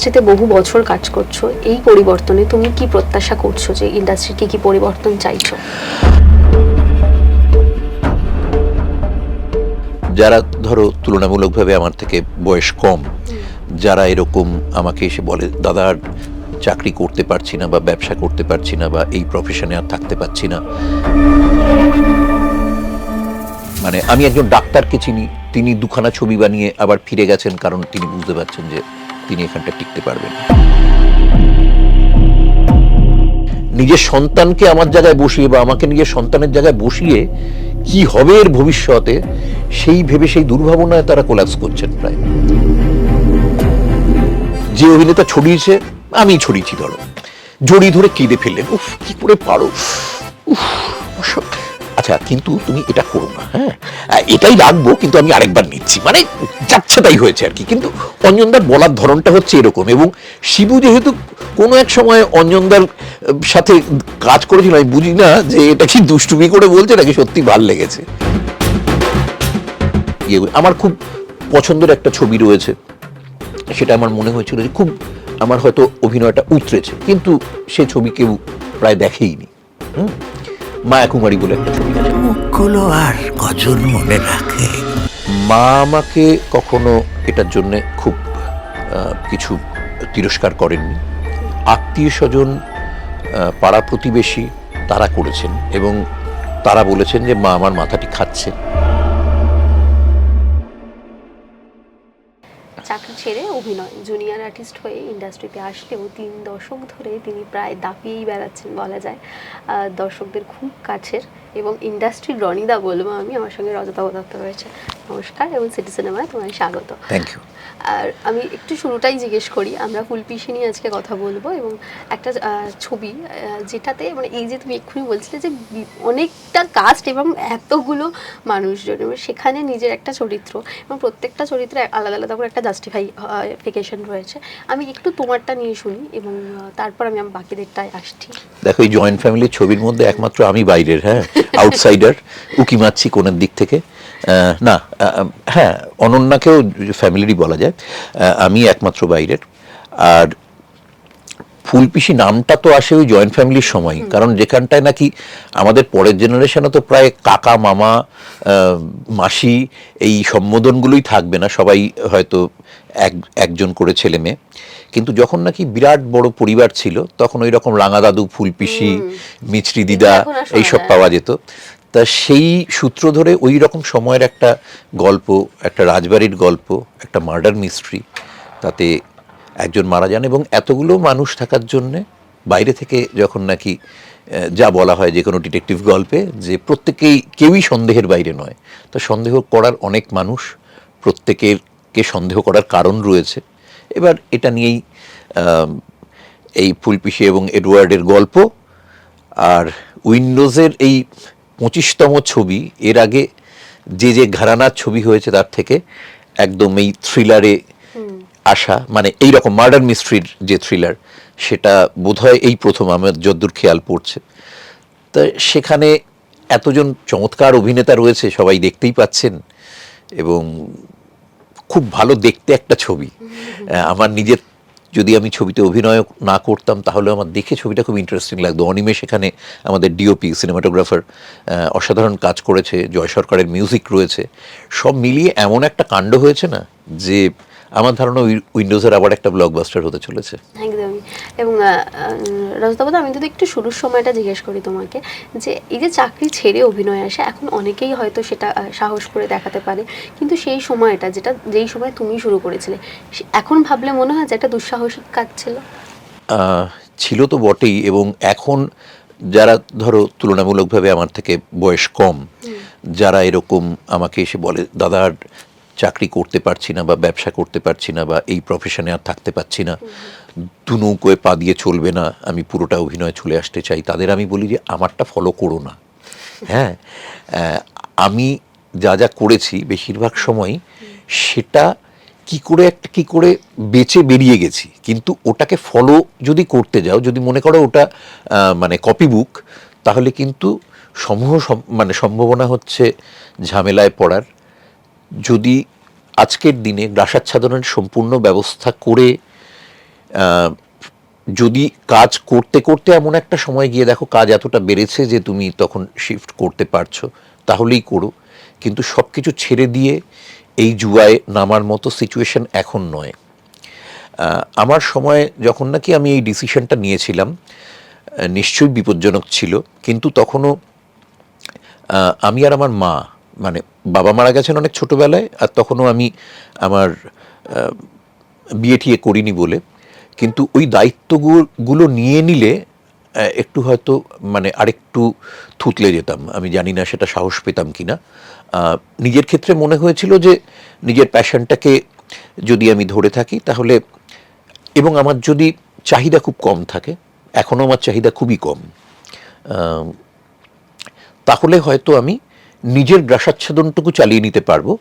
ইন্ডাস্ট্রিতে বহু বছর কাজ করছো, এই পরিবর্তনে তুমি কি প্রত্যাশা করছো, যে ইন্ডাস্ট্রির কি পরিবর্তন চাইছো? যারা ধরো তুলনামূলকভাবে আমার থেকে বয়স কম, যারা এরকম আমাকে এসে বলে দাদা আর চাকরি করতে পারছি না বা ব্যবসা করতে পারছি না বা এই প্রফেশনে আর থাকতে পারছি না, মানে আমি একজন ডাক্তারকে চিনি, তিনি দুখানা ছবি বানিয়ে আবার ফিরে গেছেন, কারণ তিনি বুঝতে পারছেন যে তিনি এখানটা টিকতে পারবেন। নিজের সন্তানকে আমার জায়গায় বসিয়ে বা আমাকে নিজের সন্তানের জায়গায় বসিয়ে কি হবে এর ভবিষ্যতে সেই ভেবে সেই দুর্ভাবনায় তারা কোলাপস করছেন প্রায়। যে অভিনেতা ছড়িয়েছে, আমি ছড়িয়েছি, ধরো জড়িয়ে ধরে কেঁদে ফেললেন, উফ কি করে পারো, উফ। আচ্ছা কিন্তু তুমি এটা করো না, হ্যাঁ এটাই রাখবো কিন্তু আমি আরেকবার নিচ্ছি, মানে যাচ্ছে তাই হয়েছে আর কি। কিন্তু অঞ্জনদার বলার ধরনটা হচ্ছে এরকম, এবং শিবু যেহেতু কোনো এক সময় অঞ্জনদার সাথে কাজ করেছিল, আমি বুঝি না যে এটা কি দুষ্টুমি করে বলছে নাকি সত্যি ভাল লেগেছে। আমার খুব পছন্দের একটা ছবি রয়েছে, সেটা আমার মনে হয়েছিল যে খুব আমার হয়তো অভিনয়টা উতরেছে, কিন্তু সে ছবি কেউ প্রায় দেখেইনি। মায়া কুমারী বলে একটা ছবি আছে। মুখগুলো আর কজন মনে রাখে। মা আমাকে কখনো এটার জন্য খুব কিছু তিরস্কার করেননি। আত্মীয় স্বজন, পাড়া প্রতিবেশী তারা করেছেন, এবং তারা বলেছেন যে মা আমার মাথাটি খাচ্ছে। চাকরি ছেড়ে অভিনয় জুনিয়র আর্টিস্ট হয়ে ইন্ডাস্ট্রিতে আসলেও 3 দশক ধরে তিনি প্রায় দাপিয়েই বেড়াচ্ছেন বলা যায়, দর্শকদের খুব কাছের। এবং ইন্ডাস্ট্রির রনিদা বলবো আমি, আমার সঙ্গে রজতা দত্ত রয়েছে। নমস্কার এবং সিটি সিনেমায় তোমায় স্বাগত। Thank you. আর আমি একটু শুরুটাই জিজ্ঞেস করি, আমরা ফুলপিসি নিয়ে আজকে কথা বলবো, এবং একটা ছবি যেটাতে মানে এই যে তুমি এক্ষুনি বলছিলে যে অনেকটা কাস্ট এবং এতগুলো মানুষজন, এবং সেখানে নিজের একটা চরিত্র, এবং প্রত্যেকটা চরিত্রে আলাদা আলাদা করে একটা জাস্টিফিকেশন রয়েছে। আমি একটু তোমারটা নিয়ে শুনি এবং তারপর আমি বাকিদেরটায় আসছি। দেখো, এই জয়েন্ট ফ্যামিলির ছবির মধ্যে একমাত্র আমি বাইরের, হ্যাঁ আউটসাইডার, উকি মারছি কোনের দিক থেকে। না, হ্যাঁ অনন্যাকেও ফ্যামিলিরই বলা যায়, আমি একমাত্র বাইরের। আর ফুলপিসি নামটা তো আসে ওই জয়েন্ট ফ্যামিলির সময়, কারণ যেখানটায় নাকি আমাদের পরের জেনারেশনে তো প্রায় কাকা মামা মাসি এই সম্বোধনগুলোই থাকবে না, সবাই হয়তো একজন করে ছেলে মেয়ে। কিন্তু যখন নাকি বিরাট বড় পরিবার ছিল, তখন ওই রকম রাঙা দাদু, ফুলপিসি, মিছরি দিদা এইসব পাওয়া যেত। তা সেই সূত্র ধরে ওই রকম সময়ের একটা গল্প, একটা রাজবাড়ির গল্প, একটা মার্ডার মিস্ট্রি, তাতে একজন মারা যান, এবং এতগুলো মানুষ থাকার জন্যে বাইরে থেকে যখন নাকি যা বলা হয় যে কোনো ডিটেকটিভ গল্পে, যে প্রত্যেকেই কেউই সন্দেহের বাইরে নয়, তো সন্দেহ করার অনেক মানুষ, প্রত্যেকেরকে সন্দেহ করার কারণ রয়েছে। এবার এটা নিয়েই এই ফুলপিসি এবং এডওয়ার্ডের গল্প। আর উইন্ডোজের এই 25তম ছবি, এর আগে যে ঘরানার ছবি হয়েছে তার থেকে একদম এই থ্রিলারে আসা, মানে এইরকম মার্ডার মিস্ট্রির যে থ্রিলার, সেটা বোধহয় এই প্রথম আমার যদ্দূর খেয়াল পড়ছে। তা সেখানে এতজন চমৎকার অভিনেতা রয়েছে, সবাই দেখতেই পাচ্ছেন, এবং খুব ভালো দেখতে একটা ছবি। আমার নিজের যদি আমি ছবিতে অভিনয় না করতাম তাহলে আমার দেখে ছবিটা খুব ইন্টারেস্টিং লাগতো। অনিমেষ এখানে আমাদের ডিওপি, সিনেমাটোগ্রাফার, অসাধারণ কাজ করেছে, জয় সরকারের মিউজিক রয়েছে, সব মিলিয়ে এমন একটা কাণ্ড হয়েছে না, যে আমার ধারণা উইন্ডোজের আবার একটা ব্লকবাস্টার হতে চলেছে। একদমই। এবং রজতাবদা, আমি যদি একটু শুরুর সময়টা জিজ্ঞেস করি তোমাকে, যে এই যে চাকরি ছেড়ে অভিনয় আসে, এখন অনেকেই হয়তো সেটা সাহস করে দেখাতে পারে, কিন্তু সেই সময়টা যেই সময় তুমি শুরু করেছিলে, এখন ভাবলে মনে হয় যে একটা দুঃসাহসিক কাজ ছিল? ছিল তো বটেই, এবং এখন যারা ধরো তুলনামূলকভাবে আমার থেকে বয়স কম, যারা এরকম আমাকে এসে বলে দাদা আর চাকরি করতে পারছি না বা ব্যবসা করতে পারছি না বা এই প্রফেশনে আর থাকতে পারছি না, দু নৌকোয় পা দিয়ে চলবে না, আমি পুরোটা অভিনয় চলে আসতে চাই, তাদের আমি বলি যে আমারটা ফলো করো না। হ্যাঁ, আমি যা যা করেছি বেশিরভাগ সময় সেটা কি করে বেঁচে বেরিয়ে গেছি, কিন্তু ওটাকে ফলো যদি করতে যাও, যদি মনে করো ওটা মানে কপি বুক, তাহলে কিন্তু সম্ভাবনা হচ্ছে ঝামেলায় পড়ার। যদি আজকের দিনে গ্রাসাচ্ছাদনের সম্পূর্ণ ব্যবস্থা করে যদি কাজ করতে করতে এমন একটা সময় গিয়ে দেখো কাজ এতটা বেড়েছে যে তুমি তখন শিফট করতে পারছো, তাহলেই করো। কিন্তু সব কিছু ছেড়ে দিয়ে এই জুয়ায় নামার মতো সিচুয়েশন এখন নয়। আমার সময় যখন নাকি আমি এই ডিসিশনটা নিয়েছিলাম, নিশ্চয়ই বিপজ্জনক ছিল, কিন্তু তখনও আমি আর আমার মা, মানে বাবা মারা গেছেন অনেক ছোটোবেলায়, আর তখনও আমি আমার বিয়ে টিয়ে করিনি বলে, কিন্তু ওই দায়িত্বগুলো নিয়ে নিলে একটু হয়তো মানে আরেকটু থুতলে যেতাম। আমি জানি না সেটা সাহস পেতাম কি না। নিজের ক্ষেত্রে মনে হয়েছিল যে নিজের প্যাশনটাকে যদি আমি ধরে থাকি তাহলে, এবং আমার যদি চাহিদা খুব কম থাকে, এখনও আমার চাহিদা খুবই কম, তাহলে হয়তো আমি নিজের গ্রাসাচ্ছাদনটুকু চালিয়ে নিতে পারবো।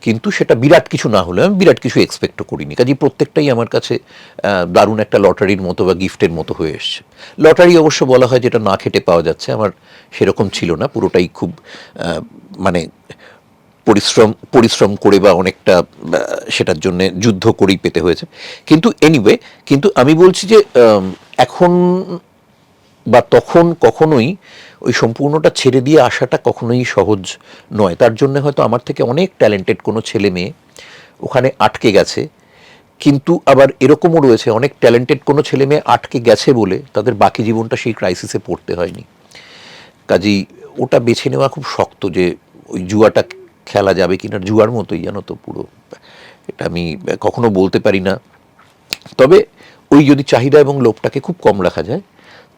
কিন্তু সেটা বিরাট কিছু না হলে, আমি বিরাট কিছু এক্সপেক্টও করিনি। কাজেই প্রত্যেকটাই আমার কাছে দারুণ একটা লটারির মতো বা গিফটের মতো হয়ে এসছে। লটারি অবশ্য বলা হয় যেটা না খেটে পাওয়া যাচ্ছে, আমার সেরকম ছিল না। পুরোটাই খুব মানে পরিশ্রম করে বা অনেকটা সেটার জন্য যুদ্ধ করেই পেতে হয়েছে। কিন্তু এনিওয়ে, কিন্তু আমি বলছি যে এখন বা তখন কখনোই ওই সম্পূর্ণটা ছেড়ে দিয়ে আসাটা কখনোই সহজ নয়। তার জন্য হয়তো আমার থেকে অনেক ট্যালেন্টেড কোনো ছেলে মেয়ে ওখানে আটকে গেছে, কিন্তু আবার এরকমও রয়েছে অনেক ট্যালেন্টেড কোনো ছেলে মেয়ে আটকে গেছে বলে তাদের বাকি জীবনটা সেই ক্রাইসিসে পড়তে হয়নি। কাজেই ওটা বেছে নেওয়া খুব শক্ত, যে ওই জুয়াটা খেলা যাবে কিনা, জুয়ার মতোই জানো তো পুরো। এটা আমি কখনো বলতে পারি না। তবে ওই যদি চাহিদা এবং লোভটাকে খুব কম রাখা যায়,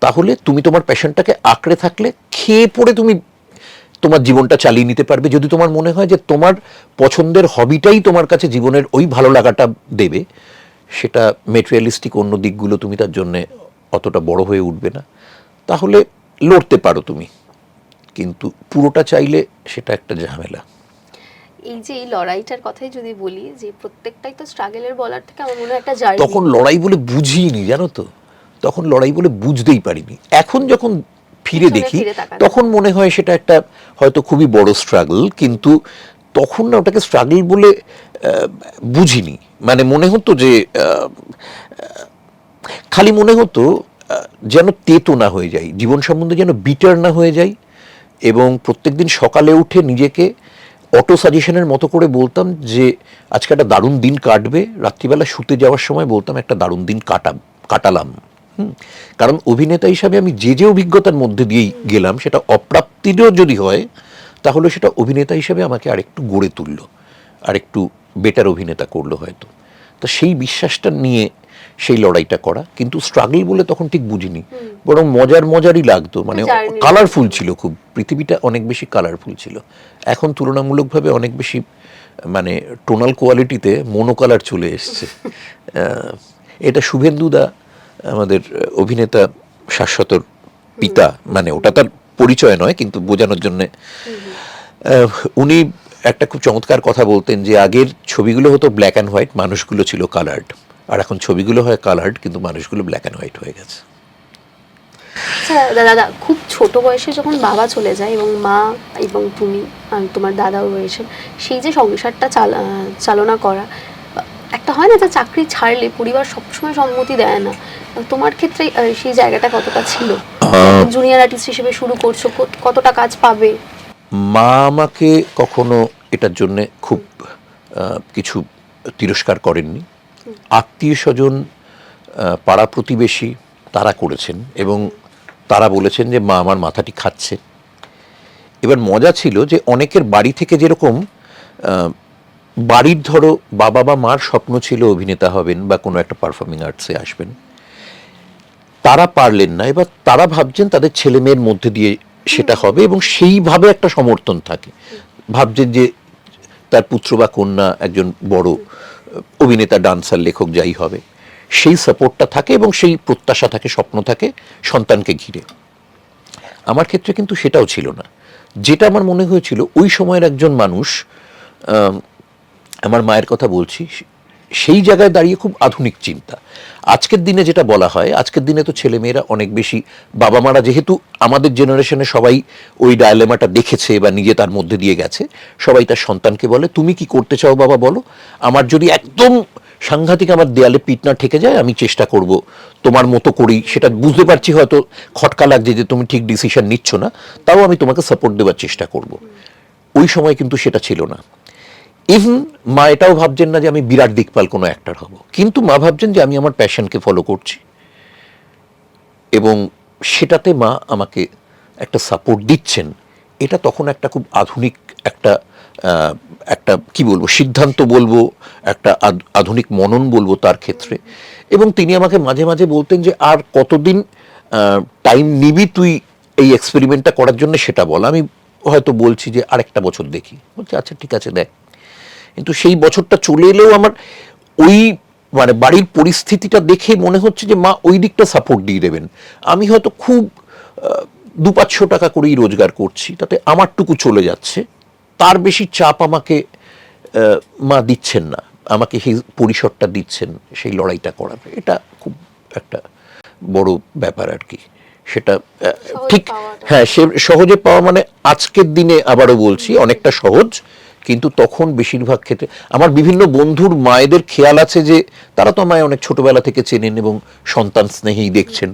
তাহলে তুমি তোমার প্যাশনটাকে আঁকড়ে থাকলে খেয়ে পড়ে তুমি তোমার জীবনটা চালিয়ে নিতে পারবে। যদি তোমার মনে হয় যে তোমার পছন্দের হবিটাই তোমার কাছে জীবনের ওই ভালো লাগাটা দেবে, সেটা মেটেরিয়ালিস্টিক অন্য দিকগুলো তুমি তার জন্যে অতটা বড় হয়ে উঠবে না, তাহলে লড়তে পারো তুমি। কিন্তু পুরোটা চাইলে সেটা একটা ঝামেলা। এই যে এই লড়াইটার কথাই যদি বলি, যে প্রত্যেকটাই তো স্ট্রাগলের বলার থেকে আমার মনে হয় একটা জার্নি। তখন লড়াই বলে বুঝিনি, জানো তো, তখন লড়াই বলে বুঝতেই পারিনি। এখন যখন ফিরে দেখি তখন মনে হয় সেটা একটা হয়তো খুবই বড় স্ট্রাগল, কিন্তু তখন না ওটাকে স্ট্রাগল বলে বুঝিনি। মানে মনে হতো যে খালি মনে হতো যেন তেতো না হয়ে যায়, জীবন সম্বন্ধে যেন বিটার না হয়ে যায়। এবং প্রত্যেকদিন সকালে উঠে নিজেকে অটো সাজেশনের মতো করে বলতাম যে আজকে একটা দারুণ দিন কাটবে, রাত্রিবেলা শুতে যাওয়ার সময় বলতাম একটা দারুণ দিন কাটালাম। কারণ অভিনেতা হিসাবে আমি যে অভিজ্ঞতার মধ্যে দিয়েই গেলাম, সেটা অপ্রাপ্তিরও যদি হয় তাহলে সেটা অভিনেতা হিসাবে আমাকে আরেকটু গড়ে তুললো, আরেকটু বেটার অভিনেতা করলো হয়তো। তো সেই বিশ্বাসটা নিয়ে সেই লড়াইটা করা, কিন্তু স্ট্রাগল বলে তখন ঠিক বুঝিনি, বরং মজারই লাগতো। মানে কালারফুল ছিল খুব, পৃথিবীটা অনেক বেশি কালারফুল ছিল। এখন তুলনামূলকভাবে অনেক বেশি মানে টোনাল কোয়ালিটিতে মোনোকালার চলে এসছে। এটা শুভেন্দুদা, আমাদের অভিনেতা শাশ্বতর পিতা, মানে ওটা তার পরিচয় নয় কিন্তু বোঝানোর জন্যে, উনি একটা খুব চমৎকার কথা বলতেন যে আগের ছবিগুলো হতো ব্ল্যাক অ্যান্ড হোয়াইট, মানুষগুলো ছিল কালার্ড, আর এখন ছবিগুলো হয় কালার্ড কিন্তু মানুষগুলো ব্ল্যাক অ্যান্ড হোয়াইট হয়ে গেছে। আচ্ছা দাদা, খুব ছোট বয়সে যখন বাবা চলে যায় এবং মা এবং তুমি তোমার দাদাও রয়েছেন, সেই যে সংসারটা চালনা করা, একটা হয় না যে চাকরি ছাড়লে পরিবার সবসময় সম্মতি দেয় না, তোমার ক্ষেত্রে সেই জায়গাটা কতটা ছিল? জুনিয়র আর্টিস্ট হিসেবে শুরু করছো, কতটা কাজ পাবে? মা আমাকে কখনো এটার জন্যে খুব কিছু তিরস্কার করেননি। আত্মীয় স্বজন, পাড়া প্রতিবেশী তারা করেছেন এবং তারা বলেছেন যে মা আমার মাথাটি খাচ্ছে। এবার মজা ছিল যে অনেকের বাড়ি থেকে যেরকম বাড়ির ধরো বাবা বা মার স্বপ্ন ছিল অভিনেতা হবেন বা কোনো একটা পারফর্মিং আর্টসে আসবেন, তারা পারলেন না। এবার তারা ভাবছেন তাদের ছেলে মেয়ের মধ্যে দিয়ে সেটা হবে এবং সেইভাবে একটা সমর্থন থাকে, ভাবছেন যে তার পুত্র বা কন্যা একজন বড় অভিনেতা, ডান্সার, লেখক যাই হবে, সেই সাপোর্টটা থাকে এবং সেই প্রত্যাশা থাকে, স্বপ্ন থাকে সন্তানকে ঘিরে। আমার ক্ষেত্রে কিন্তু সেটাও ছিল না। যেটা আমার মনে হয়েছিল ওই সময়ের একজন মানুষ, আমার মায়ের কথা বলছি, সেই জায়গায় দাঁড়িয়ে খুব আধুনিক চিন্তা। আজকের দিনে যেটা বলা হয়, আজকের দিনে তো ছেলেমেয়েরা অনেক বেশি, বাবা মারা যেহেতু আমাদের জেনারেশনে সবাই ওই ডায়লেমাটা দেখেছে বা নিজে তার মধ্যে দিয়ে গেছে, সবাই তার সন্তানকে বলে তুমি কি করতে চাও বাবা বলো, আমার যদি একদম সাংঘাতিক আমার দেয়ালে পিঠ না ঠেকে যায়, আমি চেষ্টা করব তোমার মতো করেই, সেটা বুঝতে পারছি হয়তো খটকা লাগছে যে তুমি ঠিক ডিসিশন নিচ্ছ না, তাও আমি তোমাকে সাপোর্ট দেওয়ার চেষ্টা করব। ওই সময় কিন্তু সেটা ছিল না। ইভেন মা এটাও ভাবছেন না যে আমি বিরাট দিকপাল কোনো অ্যাক্টর হব, কিন্তু মা ভাবছেন যে আমি আমার প্যাশনকে ফলো করছি, এবং সেটাতে মা আমাকে একটা সাপোর্ট দিচ্ছেন। এটা তখন একটা খুব আধুনিক একটা একটা কি বলবো সিদ্ধান্ত বলবো, একটা আধুনিক মনন বলবো তার ক্ষেত্রে। এবং তিনি আমাকে মাঝে মাঝে বলতেন যে আর কতদিন টাইম নিবি তুই এই এক্সপেরিমেন্টটা করার জন্য সেটা বল। আমি হয়তো বলছি যে আরেকটা বছর দেখি, বলছি আচ্ছা ঠিক আছে দেখ। কিন্তু সেই বছরটা চলে এলেও আমার ওই মানে বাড়ির পরিস্থিতিটা দেখে মনে হচ্ছে যে মা ওই দিকটা সাপোর্ট দিয়ে দেবেন। আমি হয়তো খুব 200-500 টাকা করেই রোজগার করছি, তাতে আমারটুকু চলে যাচ্ছে, তার বেশি চাপ আমাকে মা দিচ্ছেন না, আমাকে সেই পরিসরটা দিচ্ছেন সেই লড়াইটা করার। এটা খুব একটা বড় ব্যাপার আর কি। সেটা ঠিক হ্যাঁ, সে সহজে পাওয়া মানে আজকের দিনে আবারও বলছি অনেকটা সহজ, কিন্তু তখন বেশিরভাগ ক্ষেত্রে আমার বিভিন্ন বন্ধুর মায়েদের খেয়াল আছে যে তারা তো আমায় অনেক ছোটবেলা থেকে চেনেন এবং সন্তান স্নেহেই দেখছেন।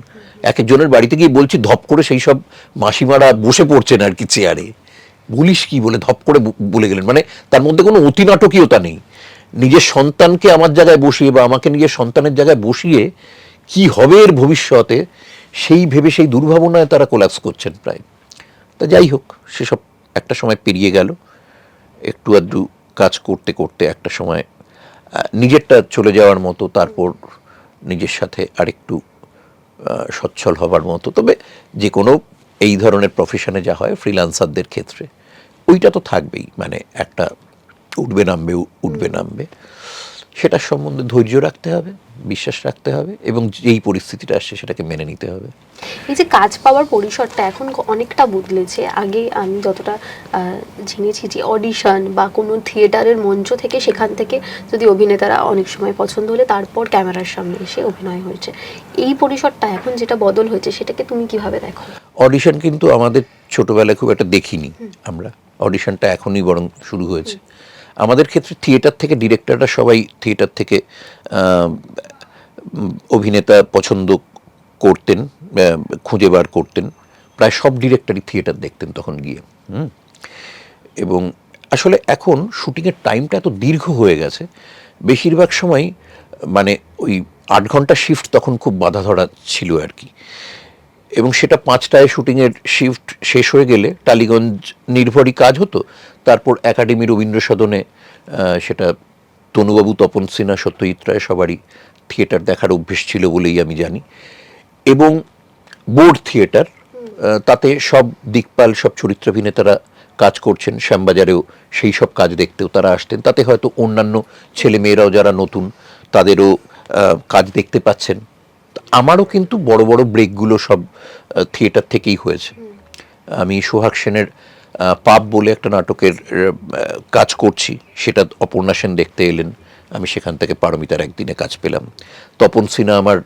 এক একজনের বাড়িতে গিয়ে বলছি ধপ করে সেই সব মাসিমারা বসে পড়ছেন আর কি চেয়ারে, বলিস কি বলে ধপ করে বলে গেলেন, মানে তার মধ্যে কোনো অতি নাটকীয়তা নেই। নিজের সন্তানকে আমার জায়গায় বসিয়ে বা আমাকে নিজের সন্তানের জায়গায় বসিয়ে কি হবে এর ভবিষ্যতে সেই ভেবে সেই দুর্ভাবনায় তারা কোলাপস করছেন প্রায়। তা যাই হোক, সেসব একটা সময় পেরিয়ে গেল। একটু আধটু কাজ করতে করতে একটা সময় নিজেরটা চলে যাওয়ার মতো, তারপর নিজের সাথে আরেকটু সচ্ছল হবার মতো। তবে যে কোনো এই ধরনের প্রফেশনে যা হয় ফ্রিল্যান্সারদের ক্ষেত্রে ওইটা তো থাকবেই, মানে একটা উঠবে নামবে, সেটার সম্বন্ধে ধৈর্য রাখতে হবে, বিশ্বাস রাখতে হবে, এবং যেই পরিস্থিতিটা আসছে সেটাকে মেনে নিতে হবে। এই যে কাজ পাওয়ার পরিসরটা এখন অনেকটা বদলেছে। আগে আমি যতটা জেনেছি যে অডিশন বা কোনো থিয়েটারের মঞ্চ থেকে, সেখান থেকে যদি অভিনেতারা অনেক সময় পছন্দ হলে তারপর ক্যামেরার সামনে এসে অভিনয় হয়েছে। এই পরিসরটা এখন যেটা বদল হয়েছে সেটাকে তুমি কিভাবে দেখো? অডিশন কিন্তু আমাদের ছোটবেলায় খুব একটা দেখিনি আমরা, অডিশনটা এখনই বরং শুরু হয়েছে। আমাদের ক্ষেত্রে থিয়েটার থেকে ডিরেক্টররা সবাই থিয়েটার থেকে অভিনেতা পছন্দ করতেন, খুঁজে বার করতেন। প্রায় সব ডিরেক্টরই থিয়েটার দেখতেন তখন গিয়ে। এবং আসলে এখন শুটিংয়ের টাইমটা এত দীর্ঘ হয়ে গেছে, বেশিরভাগ সময় মানে ওই 8 ঘন্টা শিফট তখন খুব বাধা ধরা ছিল আর কি। এবং সেটা 5টায় শুটিংয়ের শিফট শেষ হয়ে গেলে টালিগঞ্জ নির্ভরই কাজ হতো, তারপর একাডেমি রবীন্দ্র সদনে সেটা তনুবাবু, তপন সিনহা, সত্যজিৎ রায় সবারই থিয়েটার দেখার অভ্যেস ছিল বলেই আমি জানি। এবং বোর্ড থিয়েটার, তাতে সব দিকপাল, সব চরিত্রাভিনেতারা কাজ করছেন। শ্যামবাজারেও সেই সব কাজ দেখতেও তারা আসতেন, তাতে হয়তো অন্যান্য ছেলে মেয়েরাও যারা নতুন তাদেরও কাজ দেখতে পাচ্ছেন। আমারও কিন্তু বড় বড় ব্রেকগুলো সব থিয়েটার থেকেই হয়েছে। আমি সোহাগ সেনের পাপ বলে একটা নাটকের কাজ করছি, সেটা অপর্ণা সেন দেখতে এলেন, আমি সেখান থেকে পারমিতার একদিনে কাজ পেলাম। তপন সিনহা আমার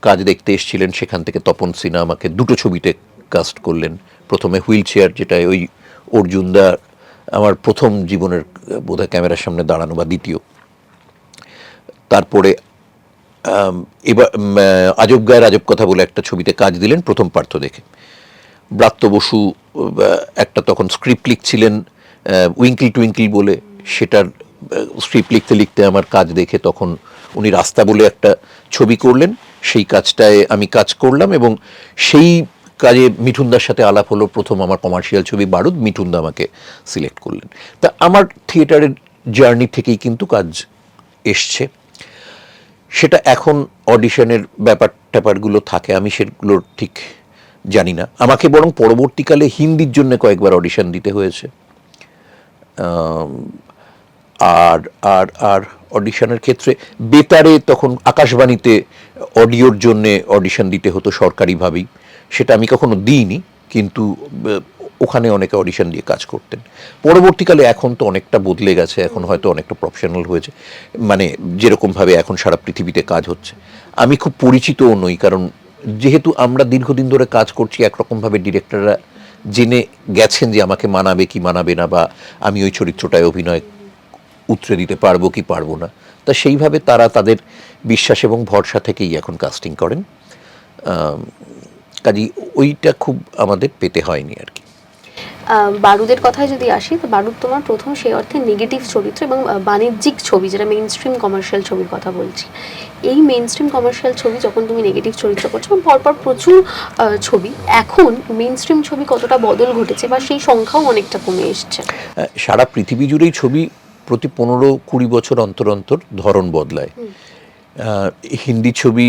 কাজ দেখতে এসেছিলেন, সেখান থেকে তপন সিনহা আমাকে 2টো ছবিতে কাস্ট করলেন। প্রথমে হুইল চেয়ার, যেটা ওই অর্জুনদা আমার প্রথম জীবনের বোধহয় ক্যামেরার সামনে দাঁড়ানো, বা দ্বিতীয়। তারপরে এবার আজব গায়ের আজব কথা বলে একটা ছবিতে কাজ দিলেন প্রথম পার্থ দেখে। ব্রাত্য বসু একটা তখন স্ক্রিপ্ট লিখছিলেন উইঙ্কল টুইঙ্কল বলে, সেটার স্ক্রিপ্ট লিখতে লিখতে আমার কাজ দেখে তখন উনি রাস্তা বলে একটা ছবি করলেন, সেই কাজটায় আমি কাজ করলাম। এবং সেই কাজে মিঠুনদার সাথে আলাপ হলো, প্রথম আমার কমার্শিয়াল ছবি বারুদ, মিঠুনদা আমাকে সিলেক্ট করলেন। তা আমার থিয়েটারের জার্নি থেকেই কিন্তু কাজ এসছে। সেটা এখন অডিশনের ব্যাপারগুলো থাকে, আমি সেগুলোর ঠিক জানি না। আমাকে বরং পরবর্তীকালে হিন্দির জন্য কয়েকবার অডিশন দিতে হয়েছে। আর আর আর অডিশনের ক্ষেত্রে বেতারে তখন আকাশবাণীতে অডিওর জন্যে অডিশন দিতে হতো সরকারিভাবেই, সেটা আমি কখনো দিইনি, কিন্তু ওখানে অনেকে অডিশন দিয়ে কাজ করতেন। পরবর্তীকালে এখন তো অনেকটা বদলে গেছে, এখন হয়তো অনেকটা প্রফেশনাল হয়েছে, মানে যেরকমভাবে এখন সারা পৃথিবীতে কাজ হচ্ছে। আমি খুব পরিচিতও নই, কারণ যেহেতু আমরা দীর্ঘদিন ধরে কাজ করছি, একরকমভাবে ডিরেক্টররা জেনে গেছেন যে আমাকে মানাবে কি মানাবে না, বা আমি ওই চরিত্রটায় অভিনয় উতরে দিতে পারবো কি পারবো না। তা সেইভাবে তারা তাদের বিশ্বাস এবং ভরসা থেকেই এখন কাস্টিং করেন। কাজেই ওইটা খুব আমাদের পেতে হয়নি আর কি। বারুদের কথায় যদি আসি, তো বারুদ তোমার প্রথম সেই অর্থে নেগেটিভ চরিত্র এবং বাণিজ্যিক ছবি, যেটা মেইন স্ট্রিম কমার্শিয়াল ছবির কথা বলছি। এই মেইন স্ট্রিম কমার্শিয়াল ছবি যখন তুমি নেগেটিভ চরিত্র করছো এবং পরপর প্রচুর ছবি, এখন মেইন স্ট্রিম ছবি কতটা বদল ঘটেছে বা সেই সংখ্যাও অনেকটা কমে এসছে? সারা পৃথিবী জুড়েই ছবি প্রতি 15-20 বছর অন্তর অন্তর ধরন বদলায়। হিন্দি ছবি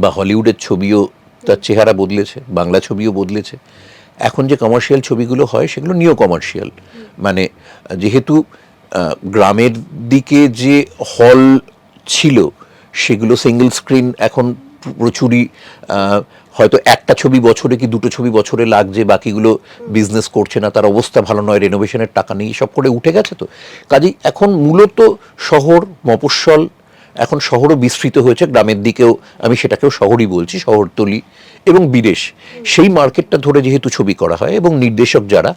বা হলিউডের ছবিও তার চেহারা বদলেছে, বাংলা ছবিও বদলেছে। এখন যে কমার্শিয়াল ছবিগুলো হয় সেগুলো নিও কমার্শিয়াল, মানে যেহেতু গ্রামের দিকে যে হল ছিল সেগুলো সিঙ্গেল স্ক্রিন এখন প্রচুরই, হয়তো একটা ছবি বছরে কি দুটো ছবি বছরে লাগছে, বাকিগুলো বিজনেস করছে না, তার অবস্থা ভালো নয়, রেনোভেশনের টাকা নেই, সব করে উঠে গেছে। তো কাজেই এখন মূলত শহর, মফস্বল, এখন শহরও বিস্তৃত হয়েছে, গ্রামের দিকেও আমি সেটাকেও শহরই বলছি, শহরতলি এবং বিদেশ, সেই মার্কেটটা ধরে যেহেতু ছবি করা হয় এবং নির্দেশক যারা,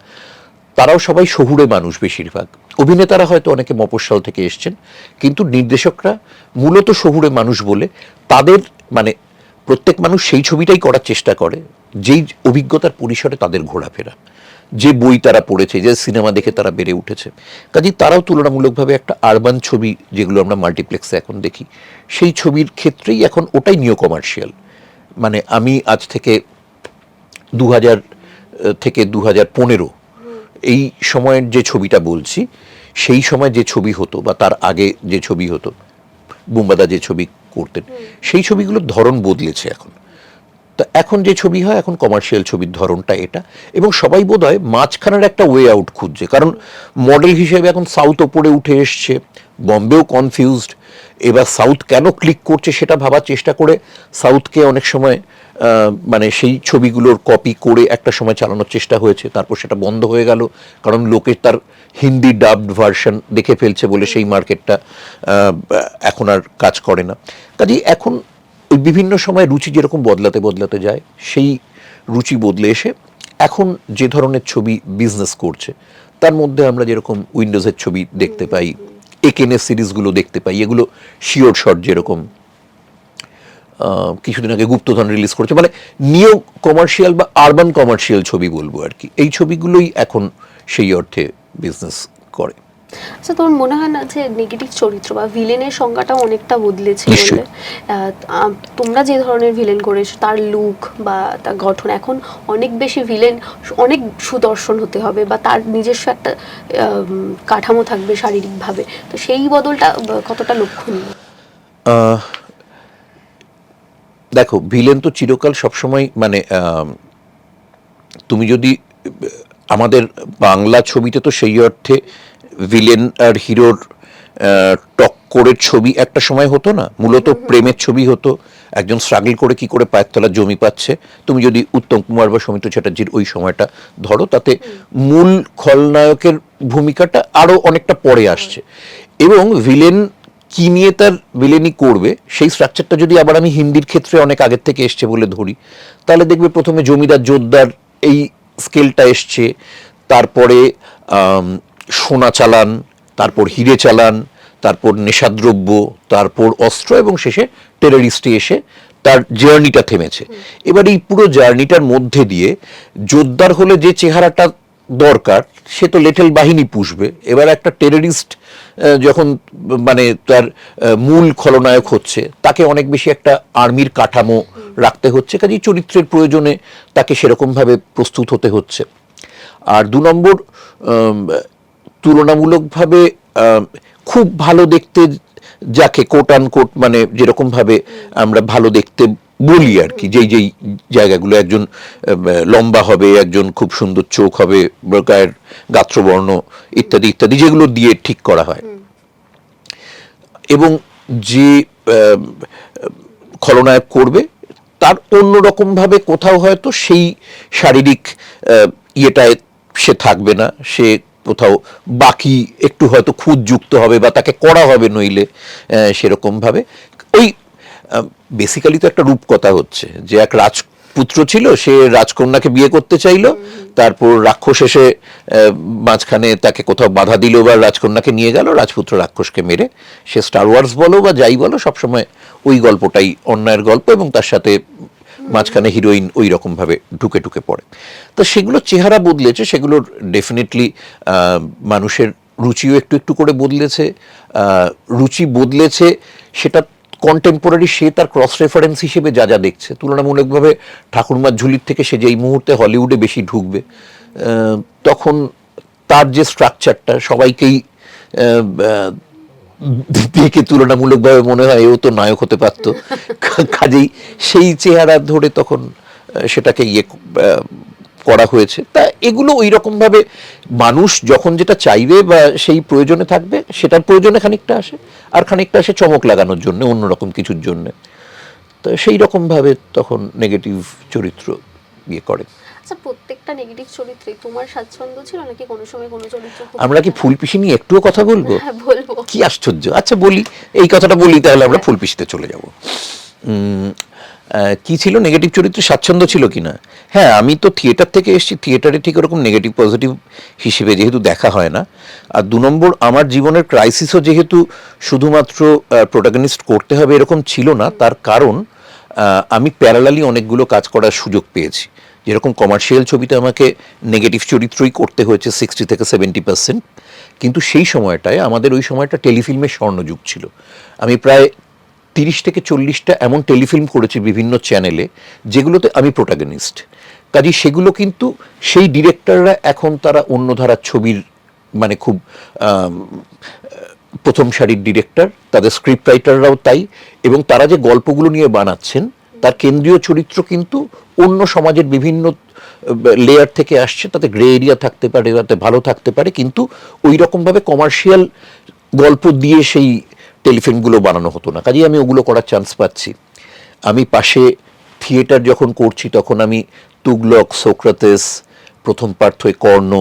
তারাও সবাই শহুরে মানুষ বেশিরভাগ। অভিনেতারা হয়তো অনেকে মফস্বল থেকে এসছেন, কিন্তু নির্দেশকরা মূলত শহুরে মানুষ বলে তাদের, মানে প্রত্যেক মানুষ সেই ছবিটাই করার চেষ্টা করে যেই অভিজ্ঞতার পরিসরে তাদের ঘোরাফেরা, যে বই তারা পড়েছে, যে সিনেমা দেখে তারা বেড়ে উঠেছে। কাজেই তারাও তুলনামূলকভাবে একটা আরবান ছবি, যেগুলো আমরা মাল্টিপ্লেক্সে এখন দেখি, সেই ছবির ক্ষেত্রেই এখন ওটাই নিও কমার্শিয়াল। মানে আমি আজ থেকে 2000 থেকে 2015 এই সময়ের যে ছবিটা বলছি, সেই সময় যে ছবি হতো বা তার আগে যে ছবি হতো, বুম্বাদা যে ছবি করতেন, সেই ছবিগুলোর ধরন বদলেছে এখন। তা এখন যে ছবি হয়, এখন কমার্শিয়াল ছবির ধরনটা এটা, এবং সবাই বোধহয় মাঝখানের একটা ওয়ে আউট খুঁজছে, কারণ মডেল হিসেবে এখন সাউথ ওপরে উঠে এসছে, বম্বেও কনফিউজড, এবার সাউথ কেন ক্লিক করছে সেটা ভাবার চেষ্টা করে সাউথকে অনেক সময় মানে সেই ছবিগুলোর কপি করে একটা সময় চালানোর চেষ্টা হয়েছে, তারপর সেটা বন্ধ হয়ে গেল, কারণ লোকে তার হিন্দি ডাবড ভার্সন দেখে ফেলছে বলে সেই মার্কেটটা এখন আর কাজ করে না। কাজেই এখন ওই বিভিন্ন সময় রুচি যেরকম বদলাতে বদলাতে যায়, সেই রুচি বদলে এসে এখন যে ধরনের ছবি বিজনেস করছে, তার মধ্যে আমরা যেরকম উইন্ডোজের ছবি দেখতে পাই, একেনের সিরিজগুলো দেখতে পাই, এগুলো শিওর শট যেরকম কিছুদিন আগে গুপ্তধন রিলিজ করেছে, মানে নিও কমার্শিয়াল বা আরবান কমার্শিয়াল ছবি বলবো আর কি, এই ছবিগুলোই এখন সেই অর্থে বিজনেস করে। আচ্ছা, তোমার মনে হয় না যে নেগেটিভ চরিত্র বা ভিলেনের সংজ্ঞাটাও অনেকটা বদলেছে বলে? তোমরা যে ধরনের ভিলেন করেছো, তার লুক বা তার গঠন, এখন অনেক বেশি ভিলেন অনেক সুদর্শন হতে হবে বা তার নিজস্ব একটা কাঠামো থাকবে শারীরিকভাবে, তো সেই বদলটা কতটা লক্ষণীয়? দেখো, ভিলেন তো চিরকাল সবসময়, মানে তুমি যদি আমাদের বাংলা ছবিতে তো সেই অর্থে ভিলেন আর হিরোর টক্করের ছবি একটা সময় হতো না, মূলত প্রেমের ছবি হতো, একজন স্ট্রাগল করে কি করে পায়ের তলা জমি পাচ্ছে। তুমি যদি উত্তম কুমার বা সৌমিত্র চ্যাটার্জির ওই সময়টা ধরো, তাতে মূল খলনায়কের ভূমিকাটা আরও অনেকটা পরে আসছে, এবং ভিলেন কি নিয়ে তার ভিলেনি করবে সেই স্ট্রাকচারটা যদি আবার আমি হিন্দির ক্ষেত্রে অনেক আগের থেকে এসছে বলে ধরি, তাহলে দেখবে প্রথমে জমিদার জোরদার এই স্কেলটা এসছে, তারপরে সোনা চালান, তারপর হিরে চালান, তারপর নেশাদ্রব্য, তারপর অস্ত্র, এবং শেষে টেররিস্টে এসে তার জার্নিটা থেমেছে। এবার এই পুরো জার্নিটার মধ্যে দিয়ে জোরদার হলে যে চেহারাটা দরকার, সে তো লেটেল বাহিনী পুষবে। এবার একটা টেররিস্ট যখন মানে তার মূল খলনায়ক হচ্ছে, তাকে অনেক বেশি একটা আর্মির কাঠামো রাখতে হচ্ছে, কাজেই চরিত্রের প্রয়োজনে তাকে সেরকমভাবে প্রস্তুত হতে হচ্ছে। আর 2 নম্বর, তুলনামূলকভাবে খুব ভালো দেখতে যাকে কোট আনকোট, মানে যেরকমভাবে আমরা ভালো দেখতে বলি আর কি, যেই যেই জায়গাগুলো, একজন লম্বা হবে, একজন খুব সুন্দর চোখ হবে, গায়ের গাত্রবর্ণ ইত্যাদি ইত্যাদি, যেগুলো দিয়ে ঠিক করা হয়, এবং যে খলনায়ক করবে তার অন্যরকমভাবে কোথাও হয়তো সেই শারীরিক ইয়েটায় সে থাকবে না, সে কোথাও বাকি একটু হয়তো খুঁত যুক্ত হবে বা তাকে করা হবে, নইলে সেরকমভাবে ওই বেসিক্যালি তো একটা রূপকথা হচ্ছে যে এক পুত্র ছিল, সে রাজকন্যাকে বিয়ে করতে চাইলো, তারপর রাক্ষস এসে মাঝখানে তাকে কোথাও বাধা দিল বা রাজকন্যাকে নিয়ে গেল, রাজপুত্র রাক্ষসকে মেরে, সে স্টার ওয়ার্স বলো বা যাই বলো সবসময় ওই গল্পটাই অন্যায়ের গল্প, এবং তার সাথে মাঝখানে হিরোইন ওই রকম ভাবে ঢুকে ঢুকে পড়ে। তো সেগুলো চেহারা বদলেছে, সেগুলোর ডেফিনেটলি মানুষের রুচিও একটু একটু করে বদলেছে। রুচি বদলেছে সেটা কন্টেম্পোরারি, সে তার ক্রস রেফারেন্স হিসেবে যা যা দেখছে, তুলনামূলকভাবে ঠাকুরমার ঝুলির থেকে সে যেই মুহূর্তে হলিউডে বেশি ঢুকবে, তখন তার যে স্ট্রাকচারটা সবাইকেই দেখে তুলনামূলকভাবে মনে হয় এও তো নায়ক হতে পারত, কাজেই সেই চেহারা ধরে তখন সেটাকে করা হয়েছে। তা এগুলো ওই রকমভাবে মানুষ যখন যেটা চাইবে বা সেই প্রয়োজনে থাকবে, সেটার প্রয়োজনে খানিকটা আসে, আর খানিকটা আসে চমক লাগানোর জন্য, অন্যরকম কিছুর জন্য। তো সেই রকমভাবে তখন নেগেটিভ চরিত্র করে। আচ্ছা, প্রত্যেকটা নেগেটিভ চরিত্রে তোমার স্বাচ্ছন্দ্য ছিল নাকি কোনো সময় কোনো চরিত্র? আমরা কি ফুলপিসি নিয়ে একটুও কথা বলবো? হ্যাঁ, বলবো। কি আশ্চর্য! আচ্ছা বলি, এই কথাটা বলি, তাহলে আমরা ফুলপিসিতে চলে যাব। কি ছিল নেগেটিভ চরিত্রে স্বাচ্ছন্দ্য ছিল কিনা? হ্যাঁ, আমি তো থিয়েটার থেকে এসেছি, থিয়েটারে ঠিক ওরকম নেগেটিভ পজিটিভ হিসেবে যেহেতু দেখা হয় না, আর 2 নম্বর আমার জীবনের ক্রাইসিসও যেহেতু শুধুমাত্র প্রোটাগনিস্ট করতে হবে এরকম ছিল না, তার কারণ আমি প্যারালালি অনেকগুলো কাজ করার সুযোগ পেয়েছি। যেরকম কমার্শিয়াল ছবিতে আমাকে নেগেটিভ চরিত্রই করতে হয়েছে 60 থেকে 70%, কিন্তু সেই সময়টায় আমাদের ওই সময়টা টেলিফিল্মের স্বর্ণযুগ ছিল। আমি প্রায় 30 থেকে 40টা এমন টেলিফিল্ম করেছি বিভিন্ন চ্যানেলে, যেগুলোতে আমি প্রোটাগনিস্ট। কাজেই সেগুলো কিন্তু সেই ডিরেক্টররা এখন তারা অন্য ধারার ছবির মানে খুব প্রথম সারির ডিরেক্টর, তাদের স্ক্রিপ্ট রাইটাররাও তাই, এবং তারা যে গল্পগুলো নিয়ে বানাচ্ছেন তার কেন্দ্রীয় চরিত্র কিন্তু অন্য সমাজের বিভিন্ন লেয়ার থেকে আসছে, তাতে গ্রে এরিয়া থাকতে পারে, তাতে ভালো থাকতে পারে, কিন্তু ওই রকমভাবে কমার্শিয়াল গল্প দিয়ে সেই টেলিফিল্মগুলো বানানো হতো না। কাজেই আমি ওগুলো করার চান্স পাচ্ছি। আমি পাশে থিয়েটার যখন করছি তখন আমি তুগলক, সোক্রাতেস, প্রথম পার্থয় কর্ণ,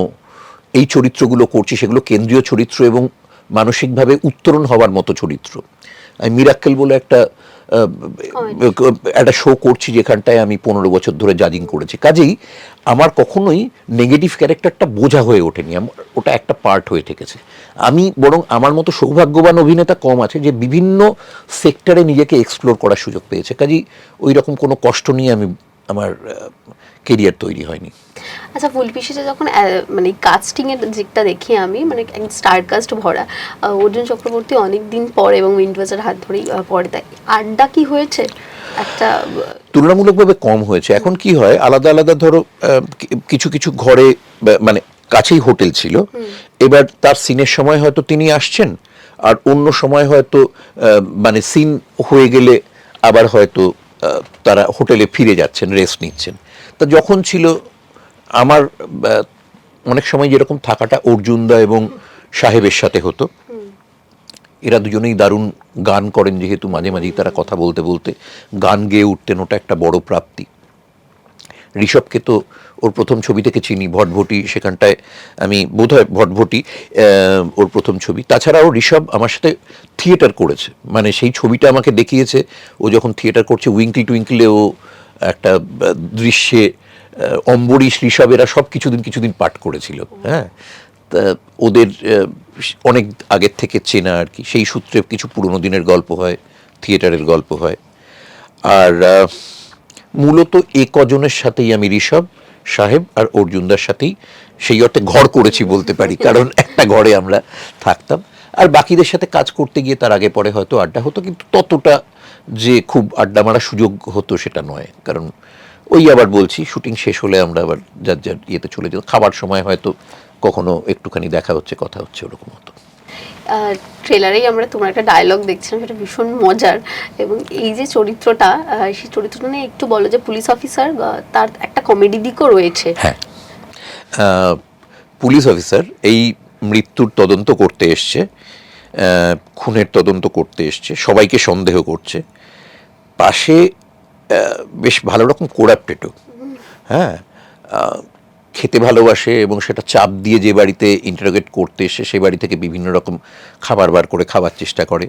এই চরিত্রগুলো করছি, সেগুলো কেন্দ্রীয় চরিত্র এবং মানসিকভাবে উত্তরণ হওয়ার মতো চরিত্র। আমি মিরাক্কেল বলে একটা শো করছি যেখানটায় আমি 15 বছর ধরে জাজিং করেছি। কাজেই আমার কখনোই নেগেটিভ ক্যারেক্টারটা বোঝা হয়ে ওঠেনি, ওটা একটা পার্ট হয়ে থেকেছে। আমি বরং আমার মতো সৌভাগ্যবান অভিনেতা কম আছে যে বিভিন্ন সেক্টরে নিজেকে এক্সপ্লোর করার সুযোগ পেয়েছে। কাজেই ওই রকম কোনো কষ্ট নিয়ে আমার কেরিয়ার তৈরি হয়নি। আচ্ছা, ফুলপিসিতে যখন মানে কাস্টিং এর দিকটা দেখি আমি, মানে স্টার কাস্ট ভরা, অর্জুন চক্রবর্তী অনেক দিন পর এবং উইন্ডওয়াজের হাত ধরেই পর্দায় আড্ডা কি হয়েছে একটা? তুলনামূলকভাবে কম হয়েছে। এখন কি হয়, আলাদা আলাদা ধরো কিছু কিছু ঘরে মানে কাছেই হোটেল ছিল, এবার তার সিনের সময় হয়তো তিনি আসছেন, আর অন্য সময় হয়তো মানে সিন হয়ে গেলে আবার হয়তো তারা হোটেলে ফিরে যাচ্ছেন, রেস্ট নিচ্ছেন। তা যখন ছিল আমার অনেক সময় যেরকম থাকাটা অর্জুনদা এবং সাহেবের সাথে হতো, এরা দুজনেই দারুণ গান করেন, যেহেতু মাঝে মাঝেই তারা কথা বলতে বলতে গান গেয়ে উঠতেন, ওটা একটা বড় প্রাপ্তি। ঋষভকে তো ওর প্রথম ছবি থেকে চিনি, ভটভটি, সেখানটায় আমি বোধহয় ভটভটি ওর প্রথম ছবি। তাছাড়াও ঋষভ আমার সাথে থিয়েটার করেছে, মানে সেই ছবিটা আমাকে দেখিয়েছে ও যখন থিয়েটার করছে, উইঙ্কলি টুইঙ্কলে ও একটা দৃশ্যে অম্বরীশ, ঋষভ এরা সব কিছুদিন পাঠ করেছিল। হ্যাঁ, তা ওদের অনেক আগের থেকে চেনা আর কি, সেই সূত্রে কিছু পুরনো দিনের গল্প হয়, থিয়েটারের গল্প হয়। আর মূলত এ কজনের সাথেই আমি ঋষভ, সাহেব আর অর্জুনদার সাথেই সেই অর্থে ঘর করেছি বলতে পারি, কারণ একটা ঘরে আমরা থাকতাম। আর বাকিদের সাথে কাজ করতে গিয়ে তার আগে পরে হয়তো আড্ডা হতো, কিন্তু ততটা যে খুব আড্ডা মারার সুযোগ হতো সেটা নয়, কারণ ওই আবার বলছি শুটিং শেষ হলে আমরা আবার যার যার ইয়েতে চলে যেত, খাবার সময় হয়তো কখনো একটুখানি দেখা হচ্ছে, কথা হচ্ছে, ওরকম হতো। ট্রেলারেই আমরা তোমার একটা ডায়লগ দেখছিলাম, সেটা ভীষণ মজার, এবং এই যে চরিত্রটা, সেই চরিত্রটা নিয়ে একটু বলো, যে পুলিশ অফিসার, তার একটা কমেডি দিকও রয়েছে। হ্যাঁ, পুলিশ অফিসার এই মৃত্যুর তদন্ত করতে এসছে, খুনের তদন্ত করতে এসছে, সবাইকে সন্দেহ করছে, পাশে বেশ ভালো রকম কোরাপ্টেডও। হ্যাঁ, খেতে ভালোবাসে এবং সেটা চাপ দিয়ে যে বাড়িতে ইন্টারোগেট করতে এসে সে বাড়ি থেকে বিভিন্ন রকম খাবার বার করে খাওয়ার চেষ্টা করে।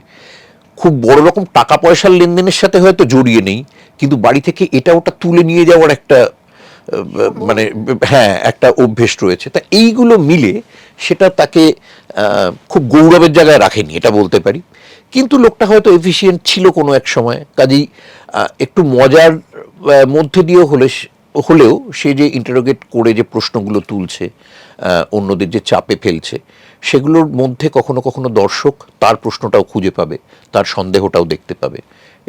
খুব বড় রকম টাকা পয়সার লেনদেনের সাথে হয়তো জড়িয়ে নেই, কিন্তু বাড়ি থেকে এটা ওটা তুলে নিয়ে যাওয়ার একটা মানে হ্যাঁ একটা অভ্যেস রয়েছে। তা এইগুলো মিলে সেটা তাকে খুব গৌরবের জায়গায় রাখেনি, এটা বলতে পারি। কিন্তু লোকটা হয়তো এফিশিয়েন্ট ছিল কোনো এক সময়, কাজেই একটু মজার মধ্যে দিয়ে হলেও সে যে ইন্টারোগেট করে যে প্রশ্নগুলো তুলছে, অন্যদের যে চাপে ফেলছে, সেগুলোর মধ্যে কখনো কখনো দর্শক তার প্রশ্নটাও খুঁজে পাবে, তার সন্দেহটাও দেখতে পাবে।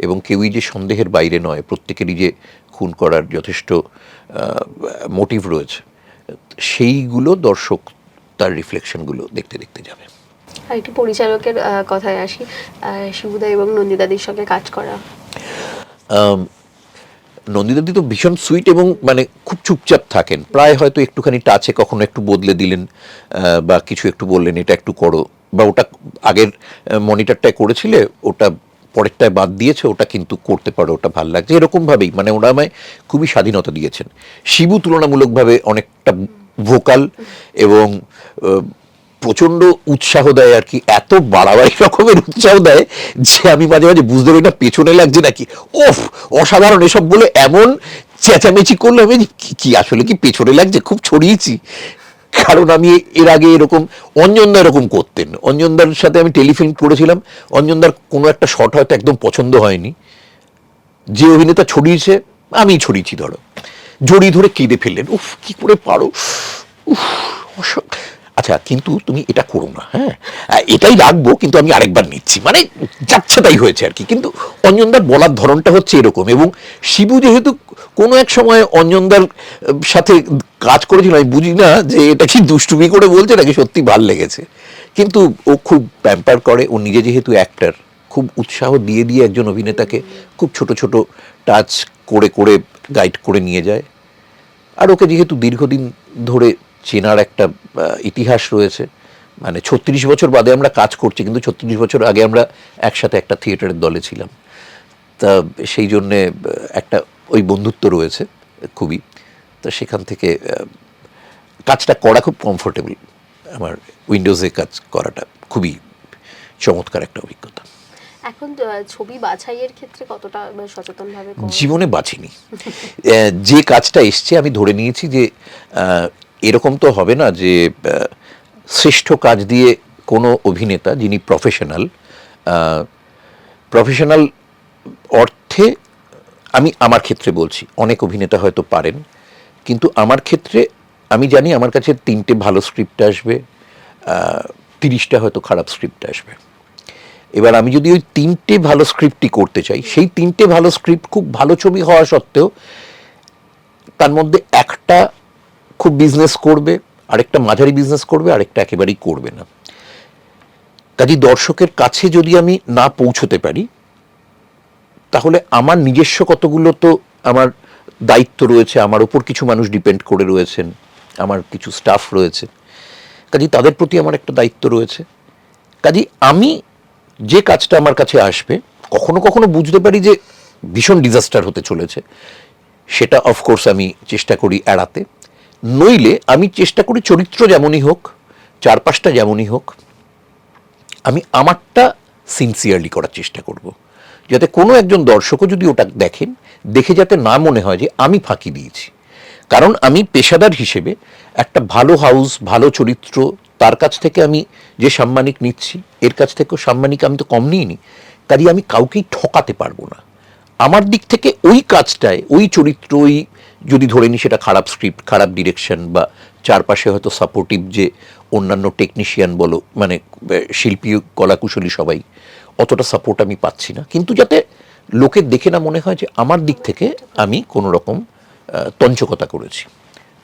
এবং কেউই যে সন্দেহের বাইরে নয়, প্রত্যেকেরই যে খুন করার যথেষ্ট মোটিভ রয়েছে, সেইগুলো দর্শক তার রিফ্লেকশনগুলো দেখতে দেখতে যাবে। আর একটু পরিচালকের কথায় আসি, শিবুদা এবং নন্দিতাদির সঙ্গে কাজ করা। নন্দিতাদি তো ভীষণ সুইট এবং মানে খুব চুপচাপ থাকেন, প্রায় হয়তো একটুখানি টাচে কখনো একটু বদলে দিলেন বা কিছু একটু বললেন এটা একটু করো, বা ওটা আগের মনিটরটায় করেছিলে ওটা পরেরটায় বাদ দিয়েছে, ওটা কিন্তু করতে পারো, ওটা ভালো লাগছে, এরকমভাবেই মানে ওরা আমায় খুবই স্বাধীনতা দিয়েছেন। শিবু তুলনামূলকভাবে অনেকটা ভোকাল এবং প্রচণ্ড উৎসাহ দেয় আর কি, এত বাড়াবাড়ি রকমের উৎসাহ দেয় যে আমি মাঝে মাঝে বুঝতে পারি না পেছনে লাগছে নাকি। ওফ, অসাধারণ এসব বলে এমন চেঁচামেচি করলো আমি কি আসলে কি পেছনে লাগছে, খুব ছড়িয়েছি। কারণ আমি এর আগে এরকম অঞ্জনদা এরকম করতেন, অঞ্জনদার সাথে আমি টেলিফিল্ম করেছিলাম, অঞ্জনদার কোনো একটা শট হয়তো একদম পছন্দ হয়নি, যে অভিনেতা ছড়িয়েছে আমি ছড়িয়েছি, ধরো জড়িয়ে ধরে কেঁদে ফেললেন, উফ কি করে পারো, উফ আচ্ছা কিন্তু তুমি এটা করো না, হ্যাঁ এটাই রাখবো কিন্তু আমি আরেকবার নিচ্ছি, মানে যাচ্ছে তাই হয়েছে আর কি। কিন্তু অঞ্জনদার বলার ধরনটা হচ্ছে এরকম। এবং শিবু যেহেতু কোনো এক সময় অঞ্জনদার সাথে কাজ করেছিল, আমি বুঝি না যে এটা কি দুষ্টুমি করে বলছে নাকি সত্যি ভাল লেগেছে, কিন্তু ও খুব প্যাম্পার করে, ও নিজে যেহেতু অ্যাক্টর, খুব উৎসাহ দিয়ে দিয়ে একজন অভিনেতাকে খুব ছোট ছোট টাচ করে করে গাইড করে নিয়ে যায়। আর ওকে যেহেতু দীর্ঘদিন ধরে চেনার একটা ইতিহাস রয়েছে, মানে 36 বছর বাদে আমরা কাজ করছি, কিন্তু 36 বছর আগে আমরা একসাথে একটা থিয়েটারের দলে ছিলাম, তা সেই জন্যে একটা ওই বন্ধুত্ব রয়েছে খুবই। তা সেখান থেকে কাজটা করা খুব কমফোর্টেবল, আমার উইন্ডোজে কাজ করাটা খুবই চমৎকার একটা অভিজ্ঞতা। এখন ছবি বাছাইয়ের ক্ষেত্রে কতটা সচেতনভাবে জীবনে বাঁচিনি, যে কাজটা এসছে আমি ধরে নিয়েছি যে এরকম তো হবে না যে শ্রেষ্ঠ কাজ দিয়ে কোনো অভিনেতা যিনি প্রফেশনাল অর্থে, আমি আমার ক্ষেত্রে বলছি, অনেক অভিনেতা হয়তো পারেন, কিন্তু আমার ক্ষেত্রে আমি জানি আমার কাছে 3টে ভালো স্ক্রিপ্ট আসবে, 30টা হয়তো খারাপ স্ক্রিপ্ট আসবে। এবার আমি যদি ওই 3টে ভালো স্ক্রিপ্টই করতে চাই, সেই 3টে ভালো স্ক্রিপ্ট খুব ভালো ছবি হওয়া সত্ত্বেও তার মধ্যে একটা খুব বিজনেস করবে, আরেকটা মাঝারি বিজনেস করবে, আরেকটা একেবারেই করবে না। কাজেই দর্শকের কাছে যদি আমি না পৌঁছতে পারি, তাহলে আমার নিজস্ব কতগুলো তো আমার দায়িত্ব রয়েছে, আমার ওপর কিছু মানুষ ডিপেন্ড করে রয়েছেন, আমার কিছু স্টাফ রয়েছে, কাজেই তাদের প্রতি আমার একটা দায়িত্ব রয়েছে। কাজেই আমি যে কাজটা আমার কাছে আসবে, কখনো কখনো বুঝতে পারি যে ভীষণ ডিজাস্টার হতে চলেছে, সেটা অফকোর্স আমি চেষ্টা করি এড়াতে। নইলে আমি চেষ্টা করি চরিত্র যেমনই হোক, চারপাশটা যেমনই হোক, আমি আমারটা সিনসিয়ারলি করার চেষ্টা করব, যাতে কোনো একজন দর্শকও যদি ওটা দেখেন, দেখে যাতে না মনে হয় যে আমি ফাঁকি দিয়েছি। কারণ আমি পেশাদার হিসেবে একটা ভালো হাউস, ভালো চরিত্র, তার কাছ থেকে আমি যে সাম্মানিক নিচ্ছি, এর কাছ থেকেও সাম্মানিক আমি তো কম নিইনি, কাজেই আমি কাউকেই ঠকাতে পারবো না। আমার দিক থেকে ওই কাজটায়, ওই চরিত্র, ওই যদি ধরে নিই সেটা খারাপ স্ক্রিপ্ট, খারাপ ডিরেকশন, বা চারপাশে হয়তো সাপোর্টিভ যে অন্যান্য টেকনিশিয়ান বলো, মানে শিল্পী, কলাকুশলী সবাই, অতটা সাপোর্ট আমি পাচ্ছি না, কিন্তু যাতে লোকের দেখে না মনে হয় যে আমার দিক থেকে আমি কোনো রকম তঞ্চকতা করেছি।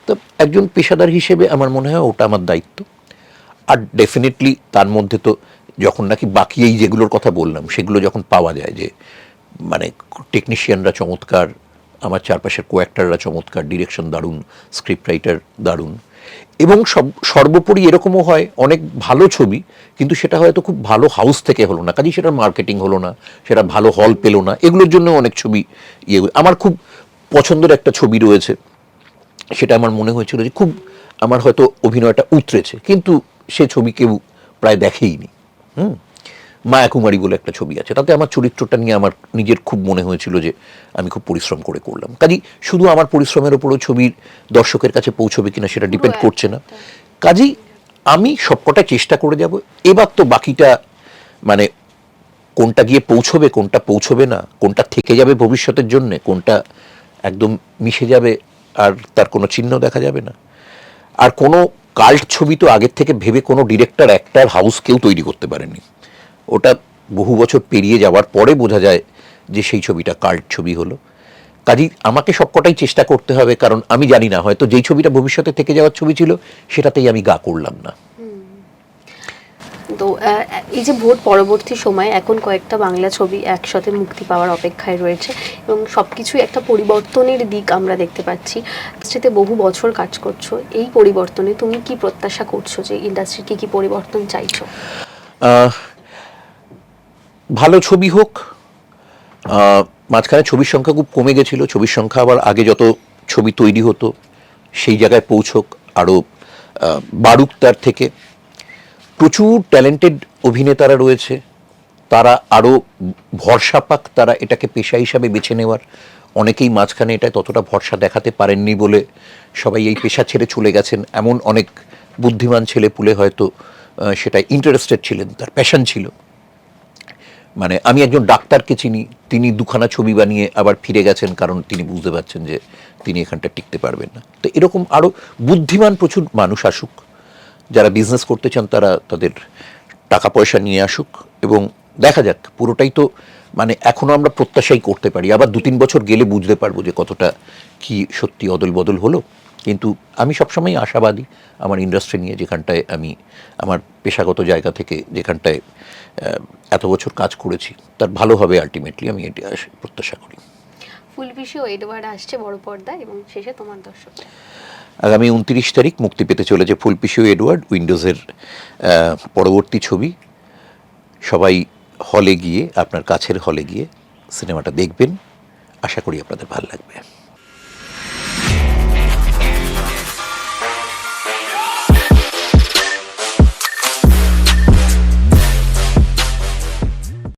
তো একজন পেশাদার হিসেবে আমার মনে হয় ওটা আমার দায়িত্ব। আর ডেফিনেটলি তার মধ্যে তো যখন নাকি বাকি এই যেগুলোর কথা বললাম সেগুলো যখন পাওয়া যায়, যে মানে টেকনিশিয়ানরা চমৎকার, আমার চারপাশের কোঅ্যাক্টাররা চমৎকার, ডিরেকশন দারুণ, স্ক্রিপ্ট রাইটার দারুণ, এবং সর্বোপরি এরকমও হয় অনেক ভালো ছবি কিন্তু সেটা হয়তো খুব ভালো হাউস থেকে হলো না, কাজেই সেটার মার্কেটিং হলো না, সেটা ভালো হল পেলো না, এগুলোর জন্য অনেক ছবি আমার খুব পছন্দের একটা ছবি রয়েছে, সেটা আমার মনে হয়েছিল যে খুব আমার হয়তো অভিনয়টা উতরেছে, কিন্তু সে ছবি কেউ প্রায় দেখেইনি। মায়াকুমারী বলে একটা ছবি আছে, তাতে আমার চরিত্রটা নিয়ে আমার নিজের খুব মনে হয়েছিল যে আমি খুব পরিশ্রম করে করলাম। কাজেই শুধু আমার পরিশ্রমের ওপরও ছবির দর্শকের কাছে পৌঁছবে কিনা সেটা ডিপেন্ড করছে না। কাজেই আমি সবকটা চেষ্টা করে যাব। এবার তো বাকিটা মানে কোনটা গিয়ে পৌঁছবে, কোনটা পৌঁছবে না, কোনটা থেকে যাবে ভবিষ্যতের জন্যে, কোনটা একদম মিশে যাবে আর তার কোনো চিহ্ন দেখা যাবে না। আর কোনো কাল্ট ছবি তো আগের থেকে ভেবে কোনো ডিরেক্টর, অ্যাক্টর, হাউস কেউ তৈরি করতে পারেনি। ওটা বহু বছর পেরিয়ে যাওয়ার পরে বোঝা যায় যে সেই ছবিটা কাল্ট ছবি হলো। কাজেই আমাকে সবকটাই চেষ্টা করতে হবে, কারণ আমি জানি না, হয়তো যেই ছবিটা ভবিষ্যতে থেকে যাওয়ার ছবি ছিল সেটাতেই আমি গা করলাম না। তো এই যে ভোট পরবর্তী সময় এখন কয়েকটা বাংলা ছবি একসাথে মুক্তি পাওয়ার অপেক্ষায় রয়েছে এবং সবকিছুই একটা পরিবর্তনের দিক আমরা দেখতে পাচ্ছি। ইন্ডাস্ট্রিতে বহু বছর কাজ করছো, এই পরিবর্তনে তুমি কি প্রত্যাশা করছো, যে ইন্ডাস্ট্রির কি পরিবর্তন চাইছো? ভালো ছবি হোক। মাঝখানে ছবির সংখ্যা খুব কমে গেছিল, ছবির সংখ্যা আবার আগে যত ছবি তৈরি হতো সেই জায়গায় পৌঁছক, আরও বাড়ুক তার থেকে। প্রচুর ট্যালেন্টেড অভিনেতারা রয়েছে, তারা আরও ভরসা পাক, তারা এটাকে পেশা হিসাবে বেছে নেওয়ার। অনেকেই মাঝখানে এটা ততটা ভরসা দেখাতে পারেননি বলে সবাই এই পেশা ছেড়ে চলে গেছেন। এমন অনেক বুদ্ধিমান ছেলে পুলে হয়তো সেটা ইন্টারেস্টেড ছিলেন, তার প্যাশন ছিল। মানে আমি একজন ডাক্তারকে চিনি, তিনি দুখানা ছবি বানিয়ে আবার ফিরে গেছেন, কারণ তিনি বুঝতে পারছেন যে তিনি এখানটা টিকতে পারবেন না। তো এরকম আরও বুদ্ধিমান প্রচুর মানুষ আসুক, যারা বিজনেস করতে চান তারা তাদের টাকা পয়সা নিয়ে আসুক, এবং দেখা যাক। পুরোটাই তো মানে এখনও আমরা প্রত্যাশাই করতে পারি, আবার 2-3 বছর গেলে বুঝতে পারবো যে কতটা কি সত্যি অদল বদল হলো। কিন্তু আমি সবসময় আশাবাদী আমার ইন্ডাস্ট্রি নিয়ে, যেখানটায় আমি আমার পেশাগত জায়গা থেকে যেখানটায় এত বছর কাজ করেছি তার ভালো হবে আলটিমেটলি, আমি এটি প্রত্যাশা করি। ফুলপিশি ও এডওয়ার্ড আসছে বড় পর্দায়, এবং শেষে তোমার দর্শক। আগামী 29 তারিখ মুক্তি পেতে চলেছে ফুলপিশি ও এডওয়ার্ড, উইন্ডোজের পরবর্তী ছবি। সবাই হলে গিয়ে, আপনার কাছের হলে গিয়ে সিনেমাটা দেখবেন, আশা করি আপনাদের ভালো লাগবে।